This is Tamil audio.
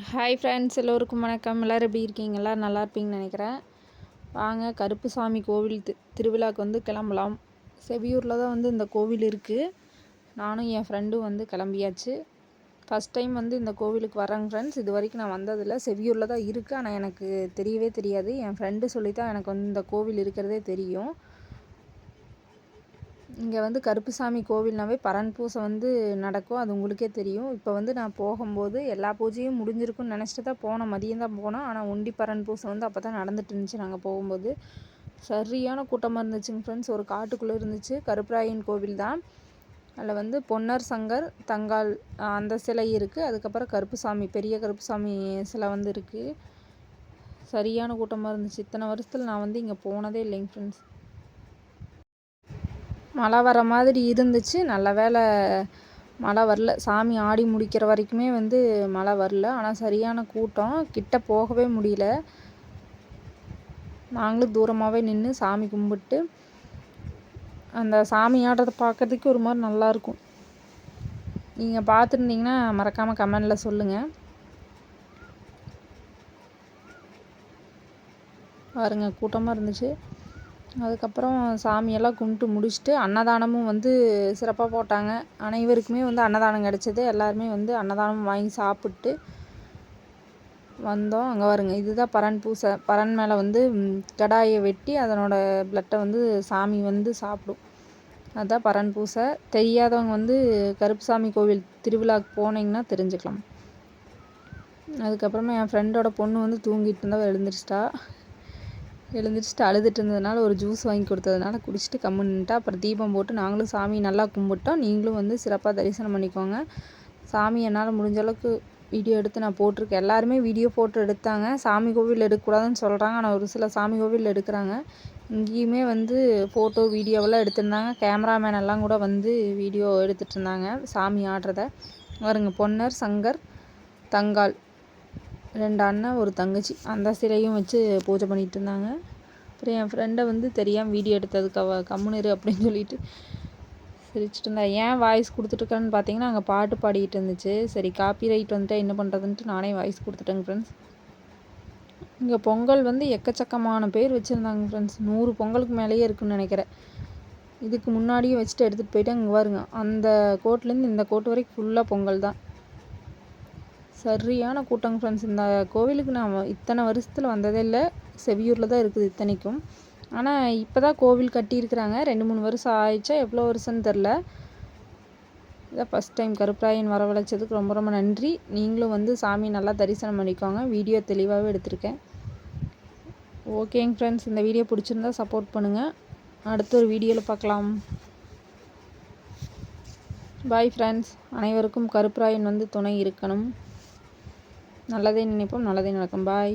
ஹாய் ஃப்ரெண்ட்ஸ், எல்லோருக்கும் வணக்கம். எல்லோரும் எப்படி இருக்கீங்க? எல்லோரும் நல்லா இருப்பீங்கன்னு நினைக்கிறேன். வாங்க கருப்புசாமி கோவில் திருவிழாவுக்கு வந்து கிளம்பலாம். செவியூரில் தான் வந்து இந்த கோவில் இருக்குது. நானும் என் ஃப்ரெண்டும் வந்து கிளம்பியாச்சு. ஃபஸ்ட் டைம் வந்து இந்த கோவிலுக்கு வரேங்க ஃப்ரெண்ட்ஸ். இது வரைக்கும் நான் வந்ததில்லை. செவியூரில் தான் இருக்குது, ஆனால் எனக்கு தெரியவே தெரியாது. என் ஃப்ரெண்டு சொல்லி தான் எனக்கு வந்து இந்த கோவில் இருக்கிறதே தெரியும். இங்கே வந்து கருப்புசாமி கோவில்னாவே பரண் பூசை வந்து நடக்கும், அது உங்களுக்கே தெரியும். இப்போ வந்து நான் போகும்போது எல்லா பூஜையும் முடிஞ்சிருக்குன்னு நினச்சிட்டு தான் போனோம். மதியம் தான் போனோம், ஆனால் ஒண்டி பரண் பூசை வந்து அப்போ தான் நடந்துட்டு இருந்துச்சு. நாங்கள் போகும்போது சரியான கூட்டமாக இருந்துச்சுங்க ஃப்ரெண்ட்ஸ். ஒரு காட்டுக்குள்ளே இருந்துச்சு. கருப்பராயன் கோவில் தான். அதில் வந்து பொன்னர் சங்கர் தங்கால் அந்த சிலை இருக்குது. அதுக்கப்புறம் கருப்புசாமி, பெரிய கருப்புசாமி சிலை வந்து இருக்குது. சரியான கூட்டமாக இருந்துச்சு. இத்தனை வருஷத்தில் நான் வந்து இங்கே போனதே இல்லைங்க ஃப்ரெண்ட்ஸ். மழை வர மாதிரி இருந்துச்சு, நல்ல வேளை மழை வரல. சாமி ஆடி முடிக்கிற வரைக்குமே வந்து மழை வரல. ஆனால் சரியான கூட்டம், கிட்ட போகவே முடியல. நாங்களும் தூரமாகவே நின்று சாமி கும்பிட்டு அந்த சாமி ஆடுறதை பார்க்குறதுக்கு ஒரு மாதிரி நல்லாயிருக்கும். நீங்கள் பார்த்துருந்தீங்கன்னா மறக்காமல் கமெண்டில் சொல்லுங்கள். பாருங்க, கூட்டமாக இருந்துச்சு. அதுக்கப்புறம் சாமியெல்லாம் கும்பிட்டு முடிச்சுட்டு அன்னதானமும் வந்து சிறப்பாக போட்டாங்க. அனைவருக்குமே வந்து அன்னதானம் கிடச்சிது. எல்லாருமே வந்து அன்னதானம் வாங்கி சாப்பிட்டு வந்தோம். அங்கே பாருங்க, இதுதான் பரண் பூசை. பரண் மேலே வந்து கடாயை வெட்டி அதனோட பிளட்டை வந்து சாமி வந்து சாப்பிடும். அதுதான் பரண் பூசை. தெரியாதவங்க வந்து கருப்புசாமி கோவில் திருவிழாவுக்கு போனீங்கன்னா தெரிஞ்சுக்கலாம். அதுக்கப்புறமா என் ஃப்ரெண்டோட பொண்ணு வந்து தூங்கிட்டு இருந்தால் எழுந்திரிச்சிட்டு அழுதுட்டு இருந்ததுனால ஒரு ஜூஸ் வாங்கி கொடுத்ததுனால குடிச்சிட்டு கம்முன்னுட்டா. அப்புறம் தீபம் போட்டு நாங்களும் சாமி நல்லா கும்பிட்டோம். நீங்களும் வந்து சிறப்பாக தரிசனம் பண்ணிக்கோங்க. சாமி என்னால் முடிஞ்ச அளவுக்கு வீடியோ எடுத்து நான் போட்டிருக்கேன். எல்லாருமே வீடியோ ஃபோட்டோ எடுத்தாங்க. சாமி கோவில் எடுக்கக்கூடாதுன்னு சொல்கிறாங்க, ஆனால் ஒரு சில சாமி கோவில் எடுக்கிறாங்க. இங்கேயுமே வந்து ஃபோட்டோ வீடியோவெல்லாம் எடுத்திருந்தாங்க. கேமராமேன் எல்லாம் கூட வந்து வீடியோ எடுத்துகிட்டு இருந்தாங்க சாமி ஆடுறத. வருங்க, பொன்னர் சங்கர் தங்கால் 2 அண்ணன் ஒரு தங்கச்சி, அந்த சிலையும் வச்சு பூஜை பண்ணிகிட்டு இருந்தாங்க. அப்புறம் என் ஃப்ரெண்டை வந்து தெரியாமல் வீடியோ எடுத்ததுக்கு கம்முனிரு அப்படின்னு சொல்லிட்டு சிரிச்சிட்டு இருந்தேன். ஏன் வாய்ஸ் கொடுத்துட்ருக்கேன்னு பார்த்தீங்கன்னா, அங்கே பாட்டு பாடிக்கிட்டு இருந்துச்சு. சரி, காப்பி ரைட் வந்துட்டு என்ன பண்ணுறதுன்ட்டு நானே வாய்ஸ் கொடுத்துட்டேங்க ஃப்ரெண்ட்ஸ். இங்கே பொங்கல் வந்து எக்கச்சக்கமான பேர் வச்சுருந்தாங்க ஃப்ரெண்ட்ஸ். 100 பொங்கலுக்கு மேலேயே இருக்குதுன்னு நினைக்கிறேன். இதுக்கு முன்னாடியே வச்சுட்டு எடுத்துகிட்டு போயிட்டு அங்கே பாருங்க, அந்த கோட்லேருந்து இந்த கோட்டு வரைக்கும் ஃபுல்லாக பொங்கல் தான். சரியான கூட்டங்க ஃப்ரெண்ட்ஸ். இந்த கோவிலுக்கு நான் இத்தனை வருஷத்தில் வந்ததே இல்லை. செவியூரில் தான் இருக்குது இத்தனைக்கும். ஆனால் இப்போ தான் கோவில் கட்டியிருக்கிறாங்க. 2-3 வருஷம் ஆயிடுச்சா, எவ்வளோ வருஷம்னு தெரில. இதான் ஃபஸ்ட் டைம் கருப்பராயன் வரவழைச்சதுக்கு ரொம்ப ரொம்ப நன்றி. நீங்களும் வந்து சாமி நல்லா தரிசனம் பண்ணிக்கோங்க. வீடியோ தெளிவாகவே எடுத்திருக்கேன். ஓகேங்க ஃப்ரெண்ட்ஸ், இந்த வீடியோ பிடிச்சிருந்தா சப்போர்ட் பண்ணுங்கள். அடுத்த ஒரு வீடியோவில் பார்க்கலாம். Bye friends. அனைவருக்கும் கருப்பராயன் வந்து துணை இருக்கணும். நல்லதே நினைப்போம், நல்லதே நடக்கும். பாய்.